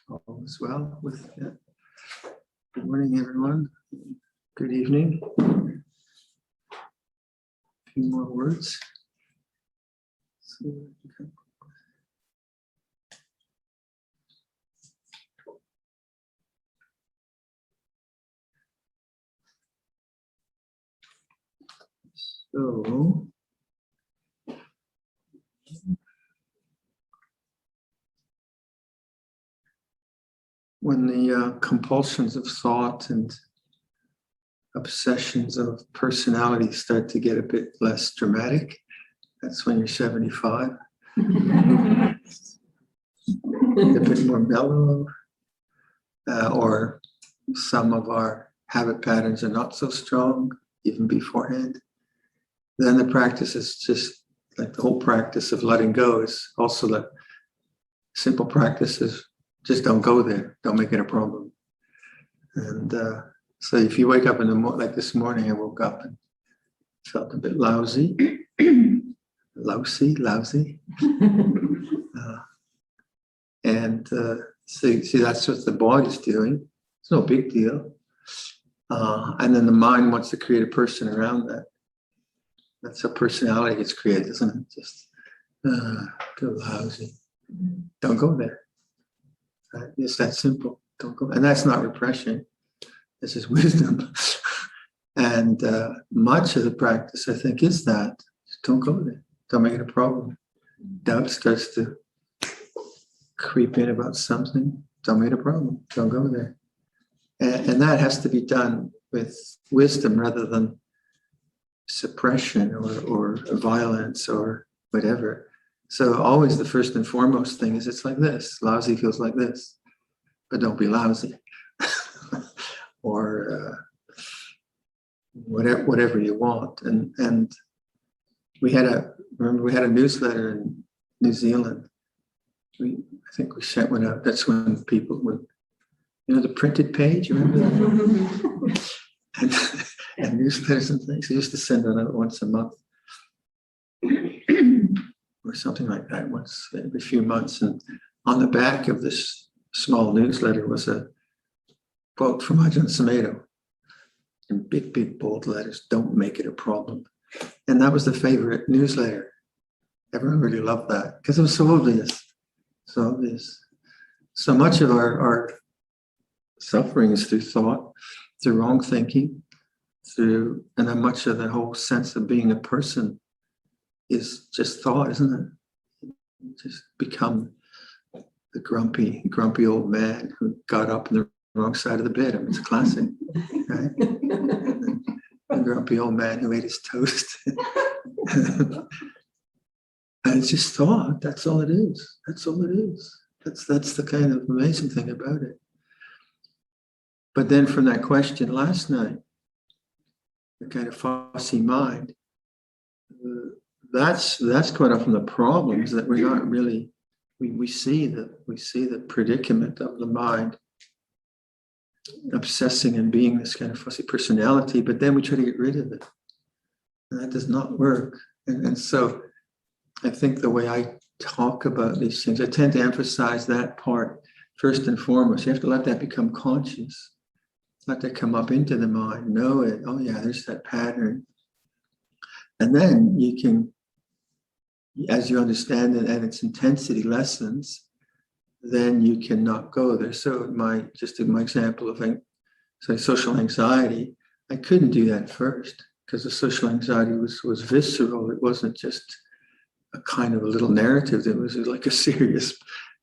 All is well with you. Good morning, everyone. Good evening. A few more words. So, when the compulsions of thought and obsessions of personality start to get a bit less dramatic, that's when you're 75. A bit more mellow, or some of our habit patterns are not so strong, even beforehand. Then the practice is just like the whole practice of letting go is also the simple practice is just don't go there. Don't make it a problem. And so if you wake up in the morning, like this morning, I woke up and felt a bit lousy. Lousy. See, that's what the body's doing. It's no big deal. And then the mind wants to create a person around that. That's how personality gets created, isn't it? Just feel lousy. Don't go there. Right? It's that simple. Don't go. And that's not repression. This is wisdom. And much of the practice, I think, is that. Just don't go there. Don't make it a problem. Doubt starts to creep in about something. Don't make it a problem. Don't go there. And that has to be done with wisdom rather than suppression or violence or whatever. So always the first and foremost thing is it's like this. Lousy feels like this, but don't be lousy. Or whatever you want. And we had a newsletter in New Zealand. I think we sent one out. That's when people would, the printed page, you remember that? and newsletters and things. We used to send one out once a month. Or something like that, once every few months. And on the back of this small newsletter was a quote from Ajahn Sumedho in big, bold letters, don't make it a problem. And that was the favorite newsletter. Everyone really loved that because it was so obvious. So obvious. So much of our suffering is through thought, through wrong thinking, and then much of the whole sense of being a person is just thought, isn't it? Just become the grumpy old man who got up on the wrong side of the bed. I mean, it's a classic, right? The grumpy old man who ate his toast. And it's just thought. That's all it is. That's all it is. That's the kind of amazing thing about it. But then from that question last night, the kind of fussy mind, that's quite often the problems that we're not really, we see the predicament of the mind obsessing and being this kind of fussy personality, but then we try to get rid of it. And that does not work. And so I think the way I talk about these things, I tend to emphasize that part first and foremost. You have to let that become conscious. Let that come up into the mind, know it. Oh yeah, there's that pattern. And then you can, as you understand it and its intensity lessens, then you cannot go there. So just in my example of say social anxiety, I couldn't do that first because the social anxiety was visceral. It wasn't just a kind of a little narrative. It was like a serious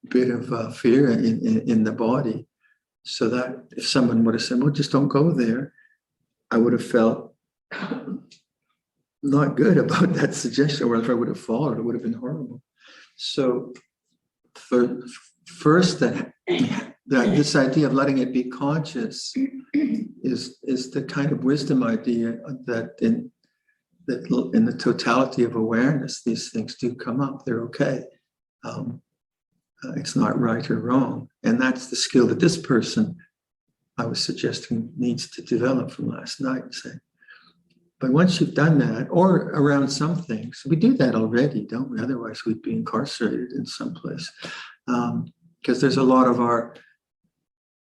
bit of fear in the body. So that if someone would have said, well, just don't go there, I would have felt not good about that suggestion, or if I would have followed, it would have been horrible. So first that this idea of letting it be conscious is the kind of wisdom idea that in the totality of awareness, these things do come up. They're okay. It's not right or wrong. And that's the skill that this person, I was suggesting, needs to develop from last night. Say, but once you've done that, or around some things, we do that already, don't we? Otherwise, we'd be incarcerated in some place. Because there's a lot of our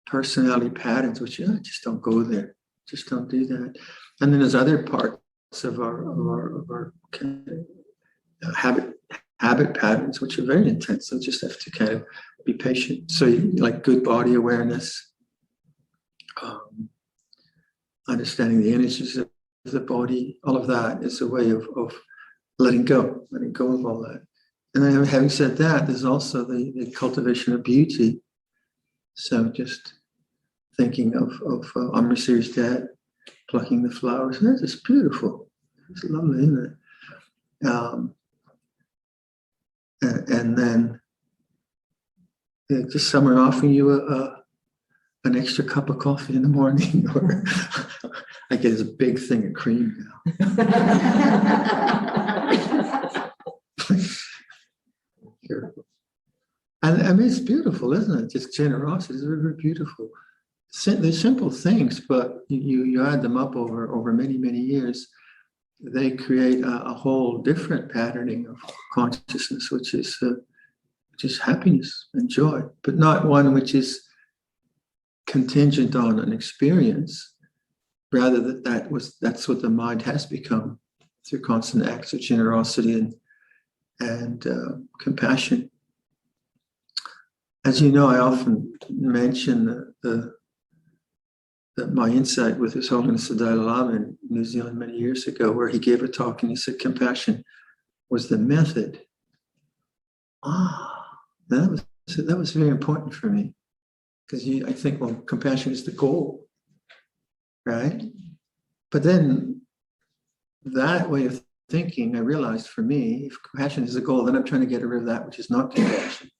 personality patterns, which just don't go there, just don't do that. And then there's other parts of our habit patterns, which are very intense. So just have to kind of be patient. So like good body awareness, understanding the energies of the body, all of that is a way of letting go of all that. And then having said that, there's also the cultivation of beauty. So just thinking of Amritsar's dad plucking the flowers. That's just beautiful. It's lovely, isn't it? And then just someone offering you an extra cup of coffee in the morning, or I get a big thing of cream now. And I mean, it's beautiful, isn't it? Just generosity is very, very beautiful. They're simple things, but you add them up over many, many years. They create a whole different patterning of consciousness, which is happiness and joy, but not one which is contingent on an experience. Rather, that's what the mind has become through constant acts of generosity and compassion. As you know, I often mention that my insight with His Holiness the Dalai Lama in New Zealand many years ago, where he gave a talk and he said compassion was the method. That was very important for me, because I think, well, compassion is the goal, right? But then that way of thinking, I realized for me, if compassion is the goal, then I'm trying to get rid of that which is not compassion.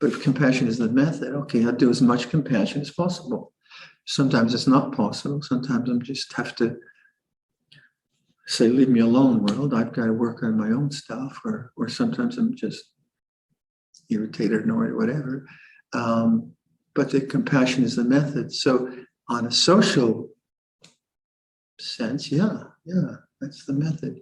But if compassion is the method, okay, I'll do as much compassion as possible. Sometimes it's not possible. Sometimes I just have to say, leave me alone, world. I've got to work on my own stuff. Or sometimes I'm just irritated, annoyed, or whatever. But the compassion is the method. So on a social sense, yeah, that's the method.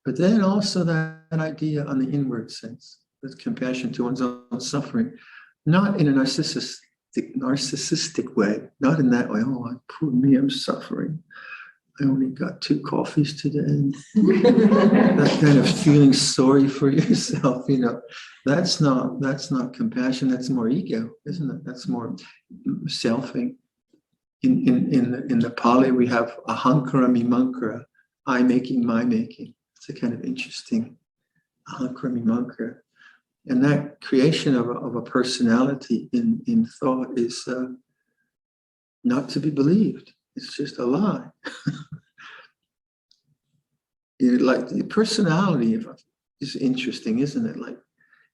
But then also that idea on the inward sense, with compassion to one's own suffering, not in a narcissistic way, not in that way. Oh, poor me, I'm suffering. I only got 2 coffees today. That kind of feeling sorry for yourself, that's not compassion. That's more ego, isn't it? That's more selfing. In the Pali, we have ahankara mimankara, I making, my making. It's a kind of interesting ahankara mimankara. And that creation of a personality in thought is not to be believed. It's just a lie. Like the personality is interesting, isn't it? Like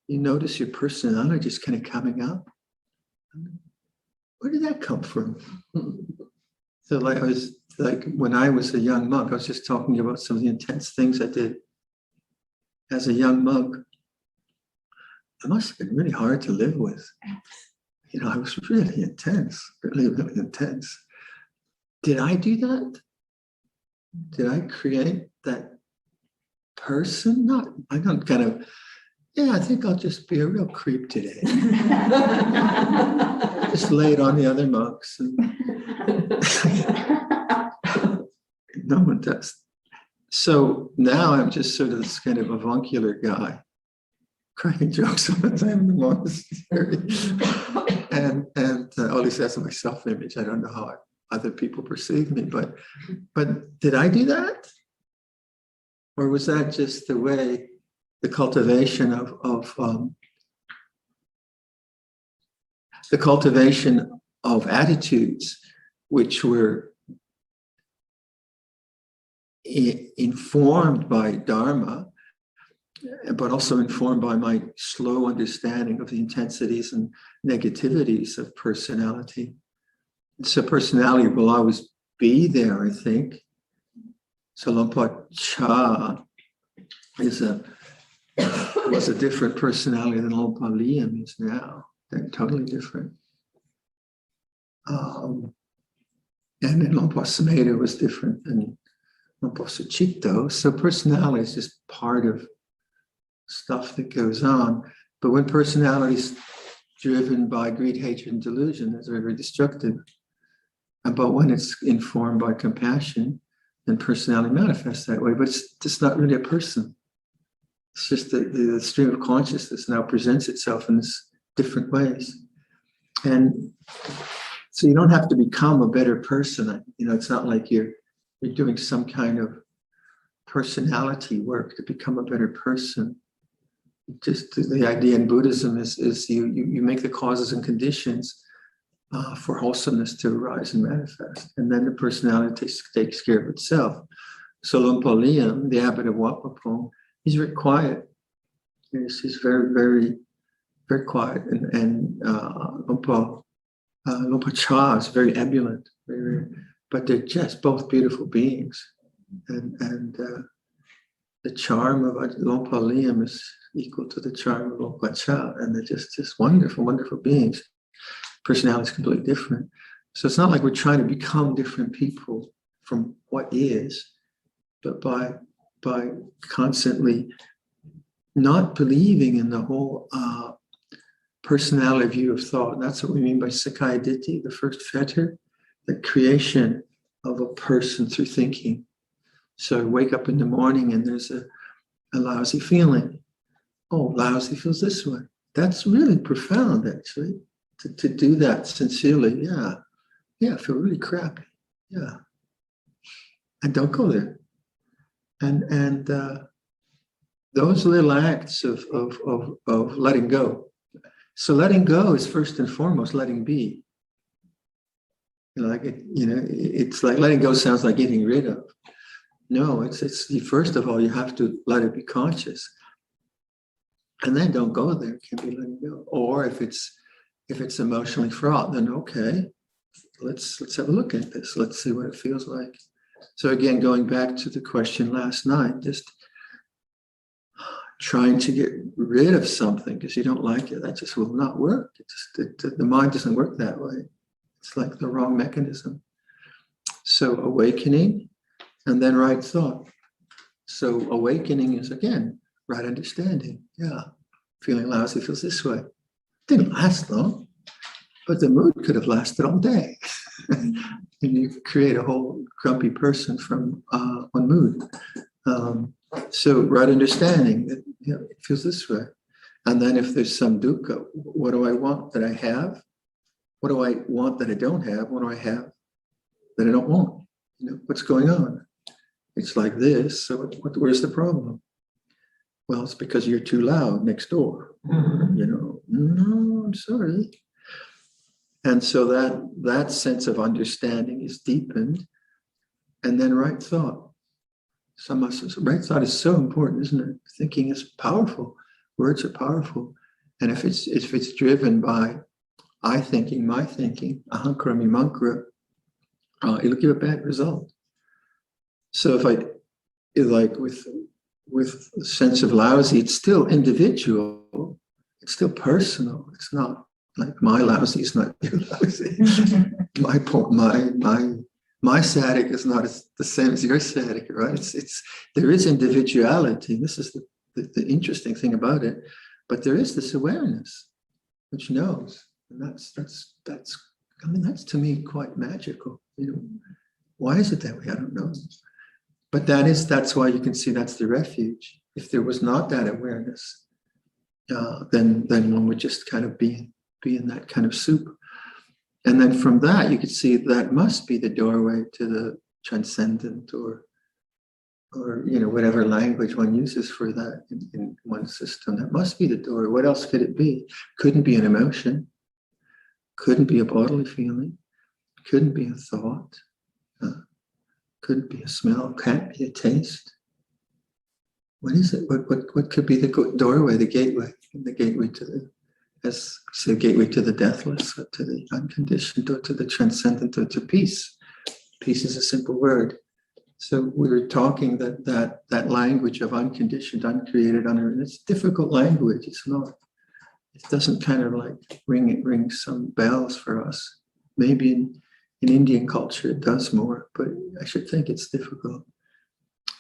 you notice your personality just kind of coming up. Where did that come from? So when I was a young monk, I was just talking about some of the intense things I did as a young monk. It must have been really hard to live with. I was really intense, really, really intense. Did I do that? Did I create that person? I don't kind of, I think I'll just be a real creep today. Just lay it on the other monks. And no one does. So now I'm just sort of this kind of avuncular guy, cracking jokes all the time in the monastery. and at least that's my self-image. I don't know how other people perceive me, but did I do that? Or was that just the way, the cultivation of attitudes which were informed by Dharma, but also informed by my slow understanding of the intensities and negativities of personality. So personality will always be there, I think. So Luang Cha was a different personality than Luang Liam is now. They're totally different. And then Luang Sameda was different than Luang Suchito. So personality is just part of stuff that goes on. But when personality is driven by greed, hatred, and delusion, it's very destructive. But when it's informed by compassion, then personality manifests that way. But it's just not really a person. It's just the stream of consciousness now presents itself in this different ways. And so you don't have to become a better person. It's not like you're doing some kind of personality work to become a better person. Just the idea in Buddhism is you make the causes and conditions for wholesomeness to arise and manifest. And then the personality takes care of itself. So Luang Liam, the abbot of Wat Pah Pong, he's very quiet. He's very, very, very quiet. And Luang Cha is very ebullient, but they're just both beautiful beings. And the charm of Luang Liam is equal to the charm of Luang Cha, and they're just wonderful, wonderful beings. Personality is completely different. So it's not like we're trying to become different people from what is, but by constantly not believing in the whole personality view of thought. And that's what we mean by Sakkaya Ditthi, the first fetter, the creation of a person through thinking. So I wake up in the morning and there's a lousy feeling. Oh, lousy feels this way. That's really profound, actually, to do that sincerely. Yeah, I feel really crappy. Yeah. And don't go there. And those little acts of letting go. So letting go is first and foremost letting be. It's like letting go sounds like getting rid of. No, it's first of all, you have to let it be conscious. And then don't go there, it can be letting go. Or if it's emotionally fraught, then okay, let's have a look at this. Let's see what it feels like. So again, going back to the question last night, just trying to get rid of something because you don't like it, that just will not work. The mind doesn't work that way. It's like the wrong mechanism. So awakening and then right thought. So awakening is, again, right understanding. Yeah, feeling lousy feels this way. Didn't last long, but the mood could have lasted all day. And you could create a whole grumpy person from one mood. So right understanding that it feels this way. And then if there's some dukkha, what do I want that I have? What do I want that I don't have? What do I have that I don't want? What's going on? It's like this. So where's the problem? Well, it's because you're too loud next door. No, I'm sorry. And so that sense of understanding is deepened. And then right thought. Right thought is so important, isn't it? Thinking is powerful. Words are powerful. And if it's driven by I thinking, my thinking, ahankara, mimamkara, it'll give a bad result. So with a sense of lousy, it's still individual, it's still personal. It's not like my lousy is not your lousy. My static is not the same as your static, right? There is individuality. This is the interesting thing about it. But there is this awareness which knows. And that's to me quite magical. Why is it that way? I don't know. But that's why you can see that's the refuge. If there was not that awareness, then one would just kind of be in that kind of soup. And then from that, you could see that must be the doorway to the transcendent or whatever language one uses for that in one system. That must be the door. What else could it be? Couldn't be an emotion. Couldn't be a bodily feeling. Couldn't be a thought. Couldn't be a smell. Can't be a taste. what is it? What could be the doorway, the gateway to the, as we say, gateway to the deathless, or to the unconditioned, or to the transcendent, or to peace. Peace is a simple word. So we were talking that language of unconditioned, uncreated, it's difficult language. It's not. It doesn't kind of like ring some bells for us. Maybe in Indian culture it does more, but I should think it's difficult.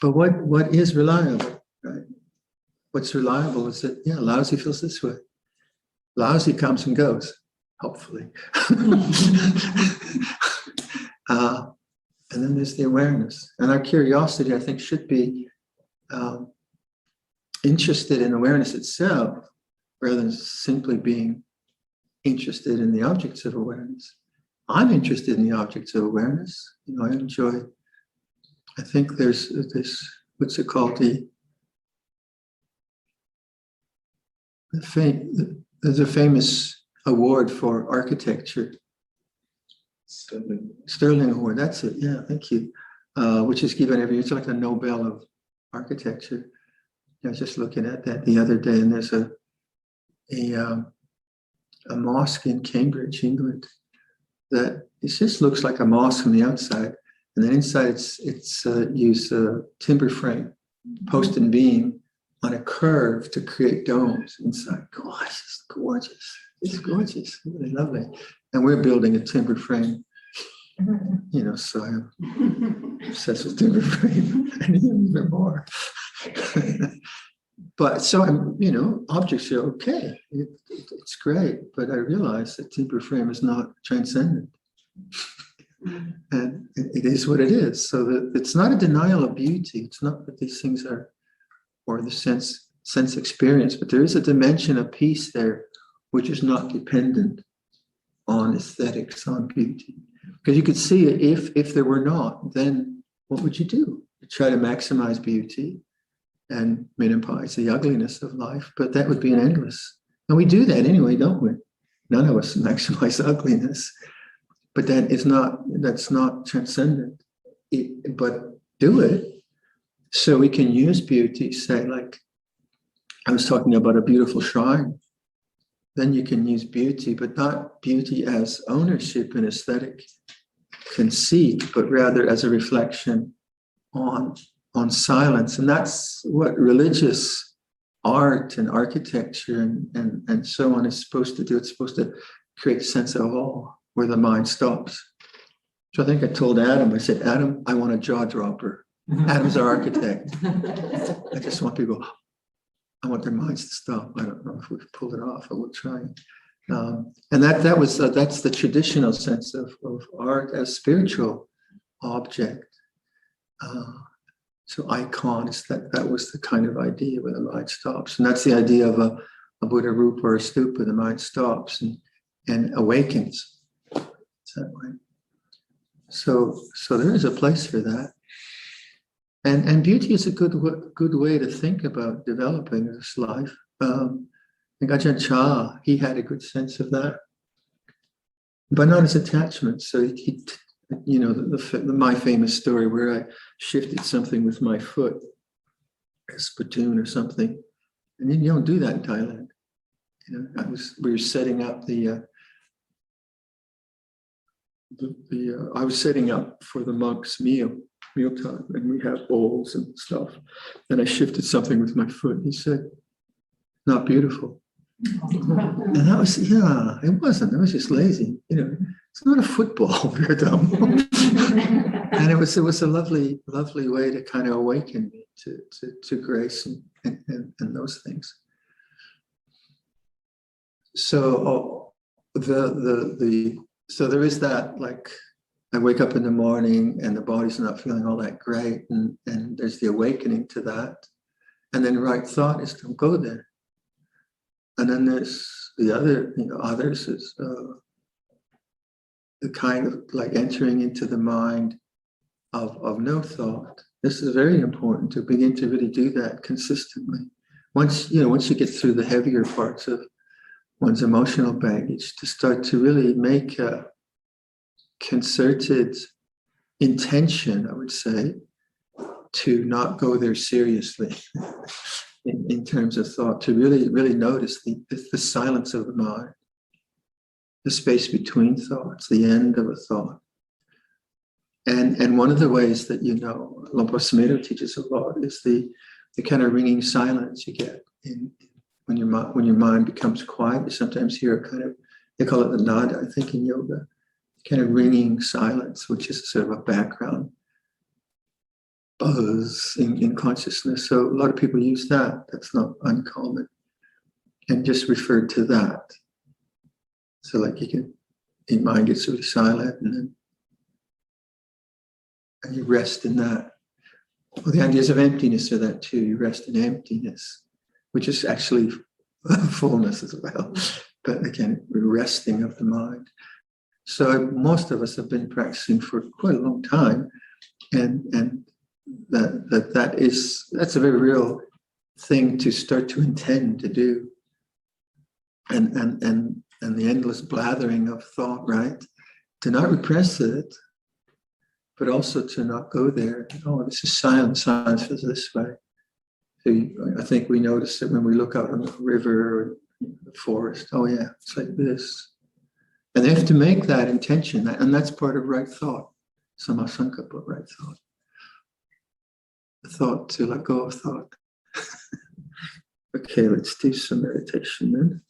But what is reliable, right? What's reliable is that, yeah, lousy feels this way. Lousy comes and goes, hopefully. And then there's the awareness. And our curiosity, I think, should be interested in awareness itself, rather than simply being interested in the objects of awareness. I'm interested in the objects of awareness. I enjoy, I think there's this, what's it called? There's a famous award for architecture. Sterling Award, that's it. Yeah, thank you. Which is given every year. It's like a Nobel of architecture. I was just looking at that the other day, and there's a mosque in Cambridge, England, that it just looks like a mosque from the outside, and then inside it's used a timber frame, post and beam on a curve to create domes inside. Gorgeous. It's gorgeous, really lovely. And we're building a timber frame, so I'm obsessed with timber frame and even more. But so objects are okay. It's great, but I realize that timber frame is not transcendent. And it is what it is. So that it's not a denial of beauty. It's not that these things are, or the sense experience, but there is a dimension of peace there, which is not dependent on aesthetics, on beauty. Because you could see if there were not, then what would you do? You try to maximize beauty and minimize the ugliness of life, but that would be an endless. And we do that anyway, don't we? None of us maximize ugliness, but that's not transcendent. But do it so we can use beauty, say, like I was talking about a beautiful shrine. Then you can use beauty, but not beauty as ownership and aesthetic conceit, but rather as a reflection on silence. And that's what religious art and architecture and so on is supposed to do. It's supposed to create a sense of awe where the mind stops. So I think I told Adam, I said, Adam, I want a jaw dropper. Adam's our architect. I just want people, I want their minds to stop. I don't know if we've pulled it off, but we'll try. And that's the traditional sense of art as spiritual object. So icon is that was the kind of idea where the mind stops. And that's the idea of a Buddha Rupa or a stupa. The mind stops and awakens. Is that right? So there is a place for that. And beauty is a good way to think about developing this life. Ajahn Chah, he had a good sense of that, but not as attachment. So he my famous story where I shifted something with my foot, a spittoon or something, and then you don't do that in Thailand. We were setting up I was setting up for the monks' mealtime, and we have bowls and stuff. And I shifted something with my foot. He said, "Not beautiful." And that was, it wasn't. I was just lazy. It's not a football, Viradhammo. And it was a lovely way to kind of awaken me to grace and those things. So so there is that, like, I wake up in the morning and the body's not feeling all that great, and there's the awakening to that. And then right thought is don't go there. And then there's the other, others is the kind of like entering into the mind of no thought. This is very important to begin to really do that consistently. Once you get through the heavier parts of one's emotional baggage, to start to really make a concerted intention, I would say, to not go there seriously in terms of thought, to really notice the silence of the mind, the space between thoughts, the end of a thought. And one of the ways that, Luang Por Sumedho teaches a lot is the kind of ringing silence you get when your mind becomes quiet. You sometimes hear a kind of, they call it the nada, I think, in yoga, kind of ringing silence, which is sort of a background buzz in consciousness. So a lot of people use that. That's not uncommon, and just refer to that. So like your mind gets really silent, and you rest in that. Well, the ideas of emptiness are that too. You rest in emptiness, which is actually fullness as well. But again, resting of the mind. So most of us have been practicing for quite a long time, and that's a very real thing to start to intend to do. And the endless blathering of thought, right? To not repress it, but also to not go there. Oh, this is silence. Silence is this way. So I think we notice it when we look out on the river or the forest. Oh yeah, it's like this. And they have to make that intention, and that's part of right thought. Samasankappa, right thought. The thought to let go of thought. Okay, let's do some meditation then.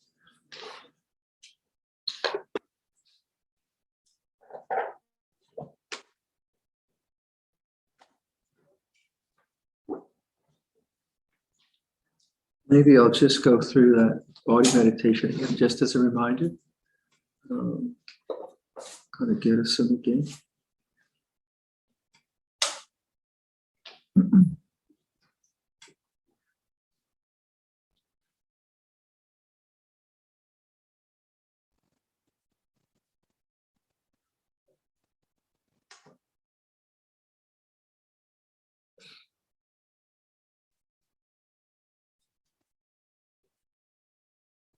Maybe I'll just go through that body meditation again, just as a reminder. Kind of get us in again.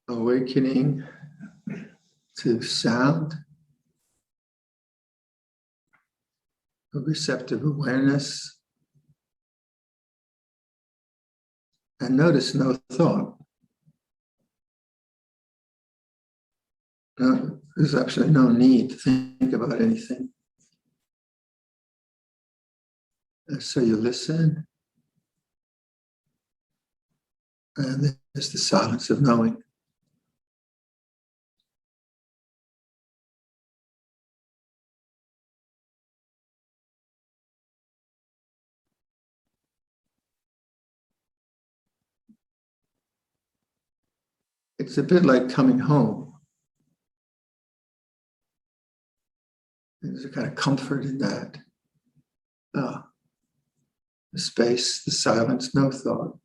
Awakening to sound, a receptive awareness, and notice no thought. There's actually no need to think about anything. So you listen, and there's the silence of knowing. It's a bit like coming home. There's a kind of comfort in that. The space, the silence, no thought.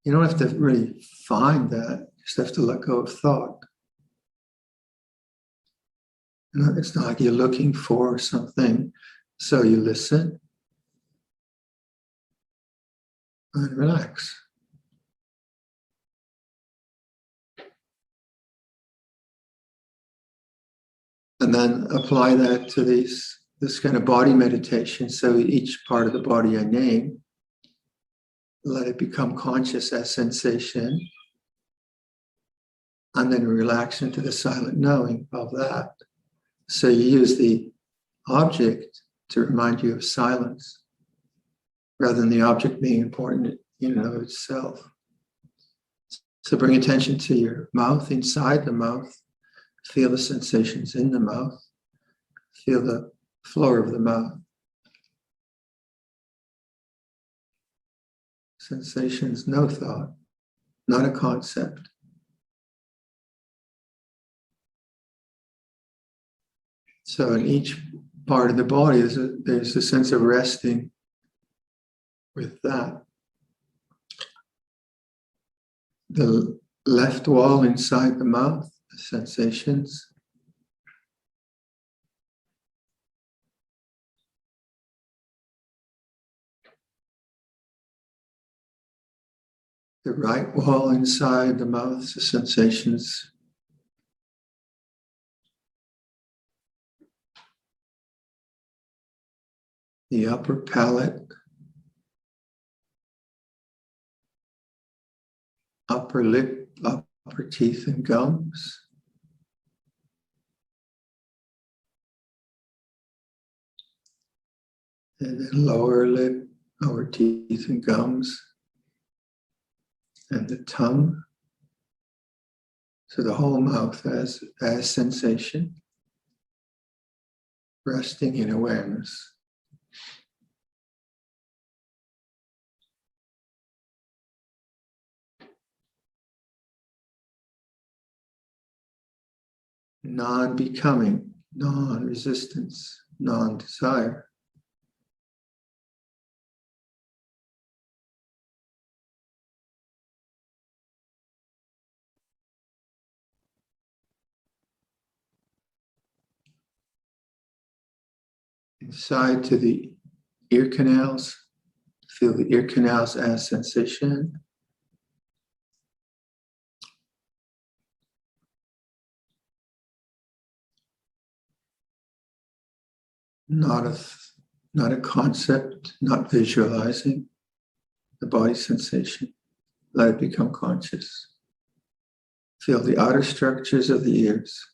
You don't have to really find that. You just have to let go of thought. It's not like you're looking for something. So you listen and relax. And then apply that to this kind of body meditation. So each part of the body I name, let it become conscious as sensation, and then relax into the silent knowing of that. So you use the object to remind you of silence, rather than the object being important in and of itself. So bring attention to your mouth, inside the mouth. Feel the sensations in the mouth. Feel the floor of the mouth. Sensations, no thought, not a concept. So in each part of the body, there's a sense of resting with that. The left wall inside the mouth, the sensations. The right wall inside the mouth, the sensations. the upper palate, upper lip, upper teeth and gums. And then lower lip, lower teeth and gums. And the tongue. So the whole mouth as sensation, resting in awareness. Non-becoming, non-resistance, non-desire. Inside to the ear canals, feel the ear canals as sensation. Not a concept, not visualizing the body sensation. Let it become conscious. Feel the outer structures of the ears.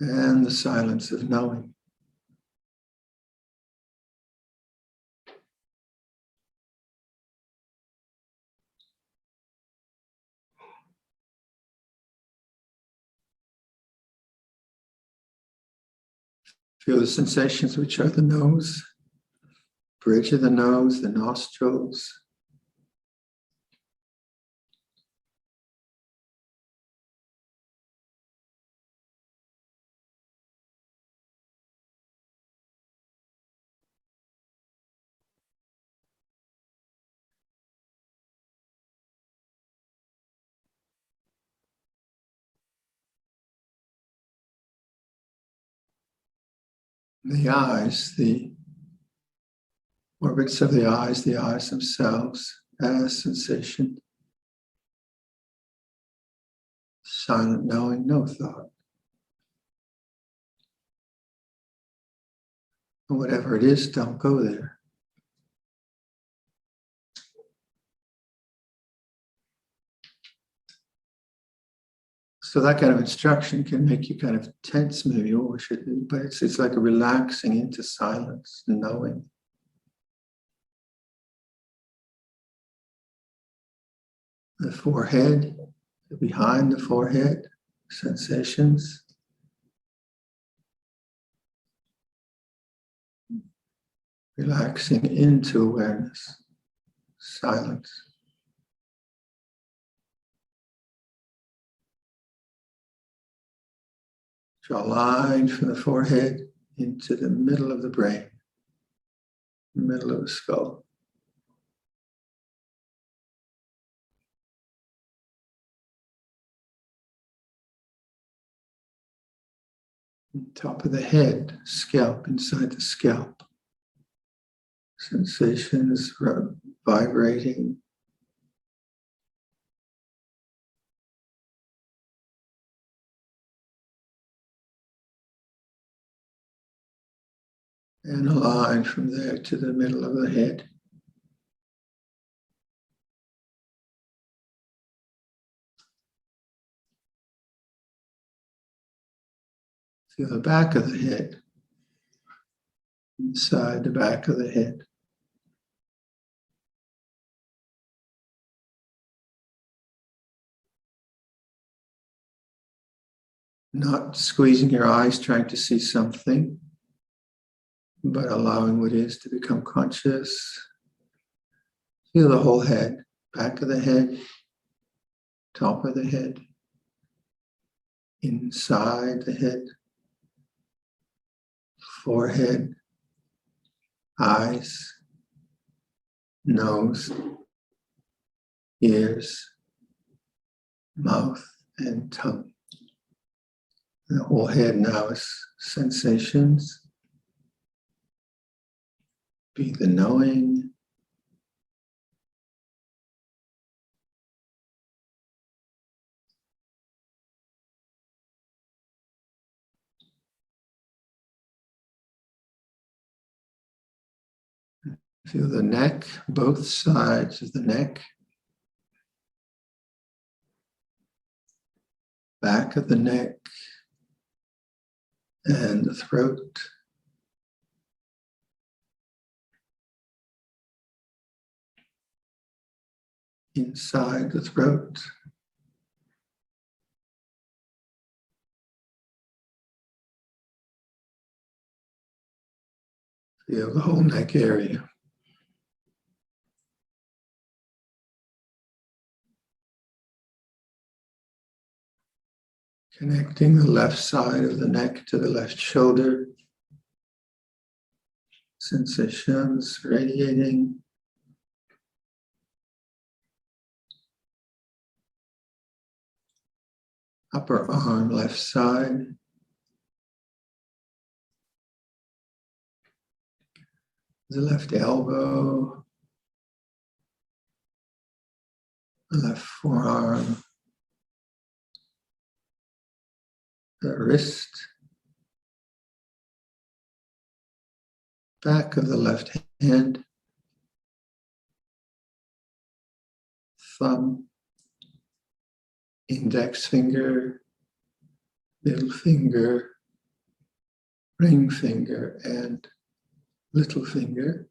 And the silence of knowing. Feel the sensations which are the nose, bridge of the nose, the nostrils. The eyes, the orbits of the eyes themselves as sensation. Silent knowing, no thought. And whatever it is, don't go there. So that kind of instruction can make you kind of tense, maybe, oh, we should do, but it's like a relaxing into silence, knowing. The forehead, behind the forehead, sensations. Relaxing into awareness, silence. Draw a line from the forehead into the middle of the brain, middle of the skull. Top of the head, scalp, inside the scalp. Sensations vibrating. And a line from there to the middle of the head. Feel the back of the head, inside the back of the head. Not squeezing your eyes, trying to see something, but allowing what is to become conscious. Feel the whole head, back of the head, top of the head, inside the head, forehead, eyes, nose, ears, mouth, and tongue. The whole head now is sensations. Be the knowing. Feel the neck, both sides of the neck, back of the neck, and the throat. Inside the throat. Feel the whole neck area. Connecting the left side of the neck to the left shoulder. Sensations radiating. Upper arm, left side. The left elbow. The left forearm. The wrist. Back of the left hand. Thumb. Index finger. Middle finger. Ring finger and little finger.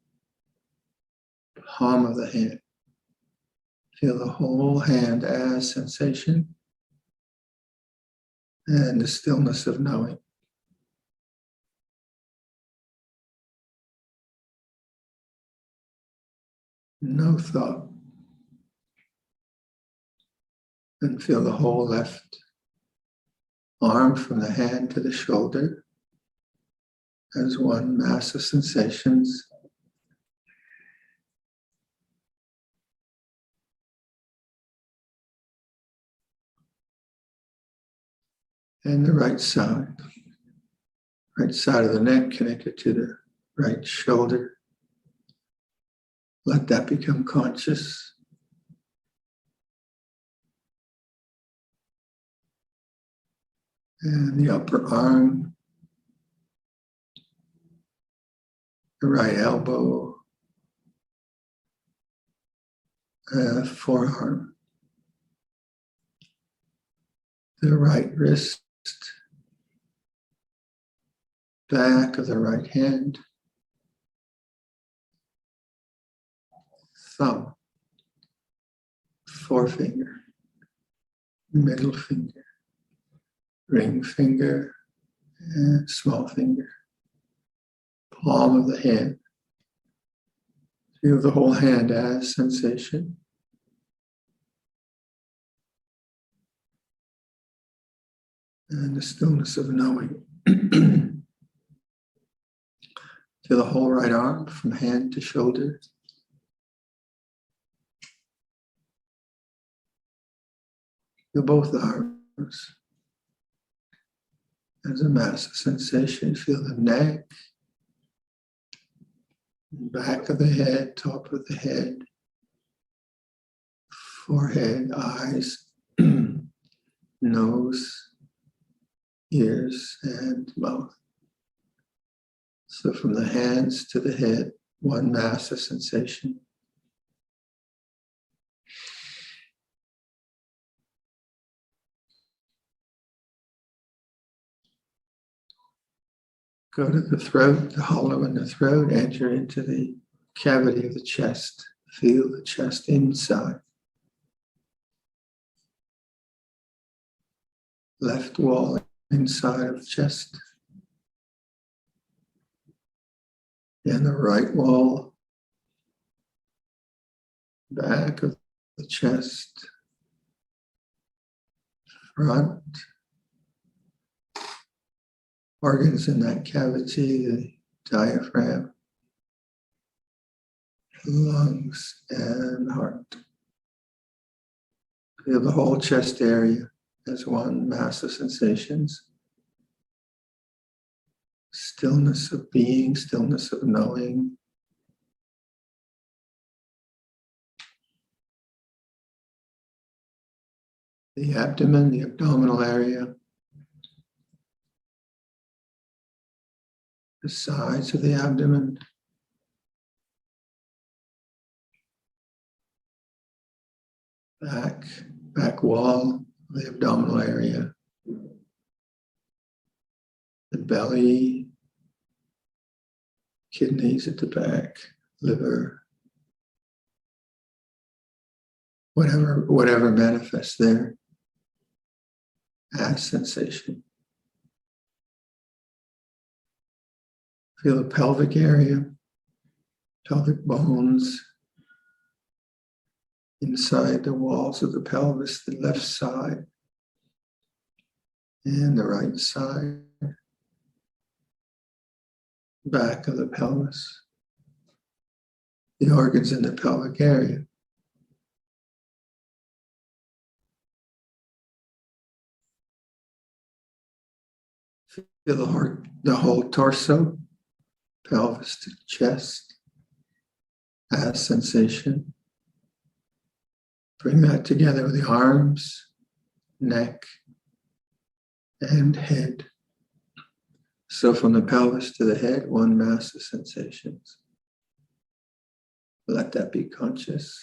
Palm of the hand. Feel the whole hand as sensation and the stillness of knowing. No thought. And feel the whole left arm from the hand to the shoulder as one mass of sensations. And the right side of the neck connected to the right shoulder. Let that become conscious. And the upper arm, the right elbow, forearm, the right wrist, back of the right hand, thumb, forefinger, middle finger, ring finger, and small finger, palm of the hand. Feel the whole hand as sensation. And the stillness of knowing. Feel the whole right arm from hand to shoulder. Feel both arms as a mass of sensation. Feel the neck, back of the head, top of the head, forehead, eyes, nose, ears, and mouth. So from the hands to the head, one mass of sensation. Go to the throat, the hollow in the throat, enter into the cavity of the chest. Feel the chest inside. Left wall inside of the chest. And the right wall, back of the chest, front, organs in that cavity, the diaphragm, lungs, and heart. Feel the whole chest area as one mass of sensations. Stillness of being, stillness of knowing. The abdomen, the abdominal area. The sides of the abdomen. back wall, the abdominal area, the belly, kidneys at the back, liver, whatever manifests there as sensation. Feel the pelvic area, pelvic bones, inside the walls of the pelvis, the left side and the right side, back of the pelvis, the organs in the pelvic area. Feel the whole torso, pelvis to chest, as sensation. Bring that together with the arms, neck, and head. So from the pelvis to the head, one mass of sensations. Let that be conscious.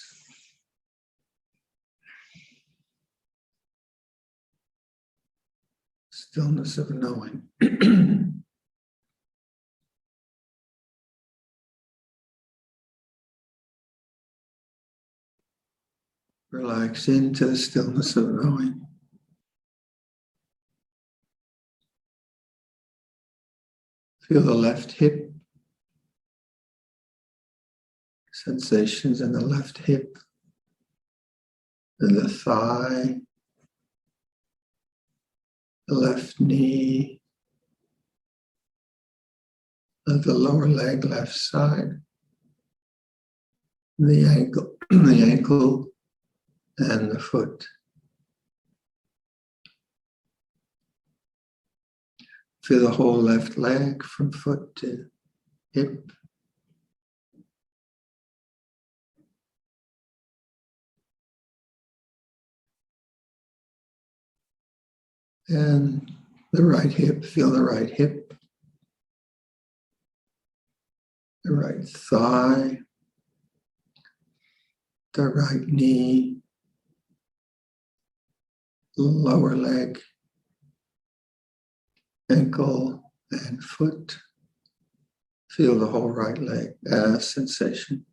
Stillness of knowing. Relax into the stillness of knowing. Feel the left hip, sensations in the left hip, and the thigh, the left knee, and the lower leg, left side, the ankle, and the foot. Feel the whole left leg from foot to hip. And the right hip, feel the right hip, the right thigh, the right knee, lower leg, ankle, and foot. Feel the whole right leg as sensation.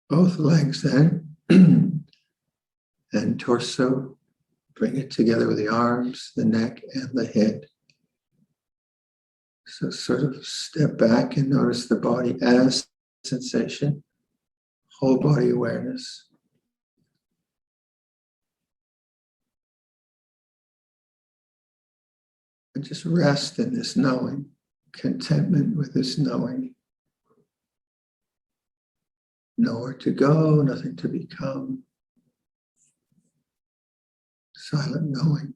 Both legs then, and torso. Bring it together with the arms, the neck, and the head. So sort of step back and notice the body as sensation, whole body awareness. And just rest in this knowing, contentment with this knowing. Nowhere to go, nothing to become. Silent knowing.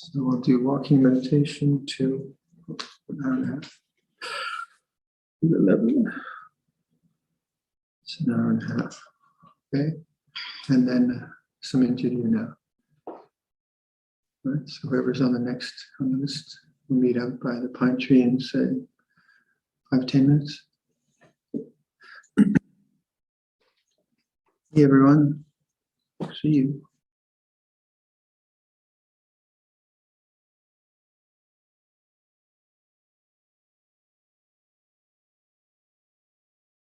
So we'll do walking meditation to an hour and a half. 11. It's an hour and a half. Okay. And then some interview now. Right. So whoever's on the list, we'll meet up by the pine tree in say 5-10 minutes. Hey everyone. See you.